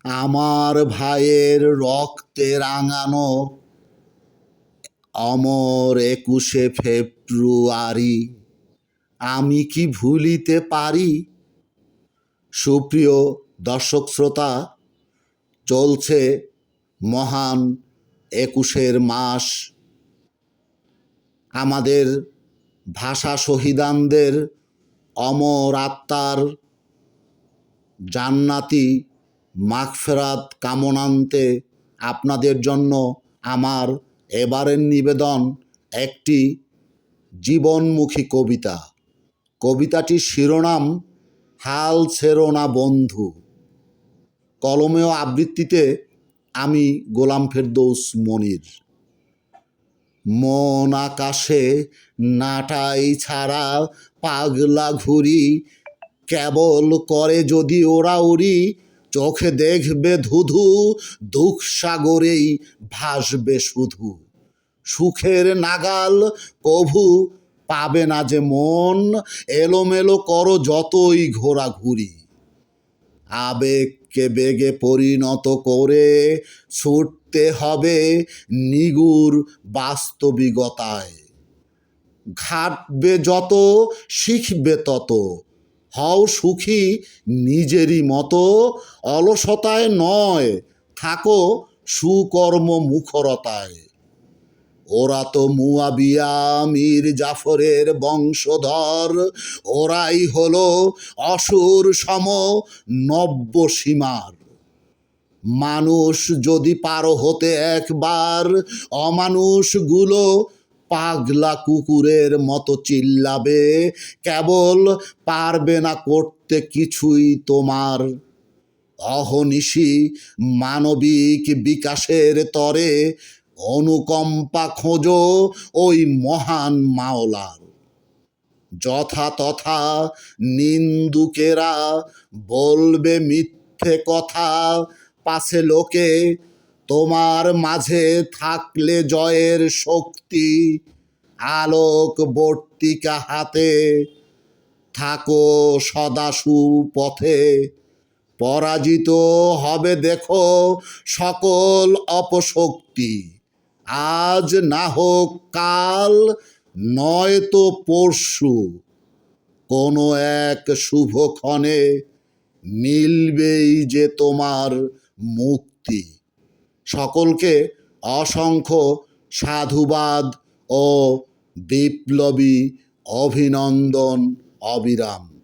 আমার ভাইয়ের রক্তে রাঙানো অমর ২১শে ফেব্রুয়ারি আমি কি ভুলিতে পারি। সুপ্রিয় দর্শক শ্রোতা, চলছে মহান ২১শে মাস। আমাদের ভাষা শহীদানদের অমর আত্মার জান্নাতি মাগফিরাত কামনান্তে আপনাদের জন্য আমার এবারের নিবেদন একটি জীবনমুখী কবিতা। কবিতাটির শিরোনাম হাল ছেড়ো না বন্ধু। কলমেও আবৃত্তিতে আমি গোলাম ফেরদৌস মনির। মন আকাশে নাটাই ছাড়া পাগলা ঘুরি, কেবল করে যদি ওড়াউড়ি, চোখে দেখবে ধুধু, দুঃখ সাগরেই ভাসবে শুধু। সুখের নাগাল কভু পাবে না যে মন, এলোমেলো করো যতই ঘোরাঘুরি। আবেগকে বেগে পরিণত করে ছুটতে হবে নিগুড় বাস্তবিকতায়। ঘাটবে যত শিখবে তত, হও সুখী নিজেরই মতো। অলসতায় নয়, থাকো সুকর্ম মুখরতায়। ওরা তো মুয়াবিয়া মীর জাফরের বংশধর, ওরাই হলো অসুর সম নব্য সীমার। মানুষ যদি পারো হতে একবার, অমানুষগুলো পাগলা কুকুরের মতো চিল্লাবে, কেবল পারবে না করতে কিছুই তোমার। অহনিশি মানবিক বিকাশের তরে অনুকম্পা খোঁজো ওই মহান মাওলার। যথা তথা নিন্দুকেরা বলবে মিথ্যে কথা, পাছে লোকে তোমার মাঝে থাকলে জয়ের শক্তি। আলোক বর্তিকা হাতে থাকো সদা সুপথে, পরাজিত হবে দেখো সকল অপশক্তি। আজ না হোক কাল, নয়তো পরশু, কোনো এক শুভক্ষণে মিলবেই যে তোমার মুক্তি। সকলকে অসংখ্য সাধুবাদ ও বিপ্লবী অভিনন্দন অবিরাম।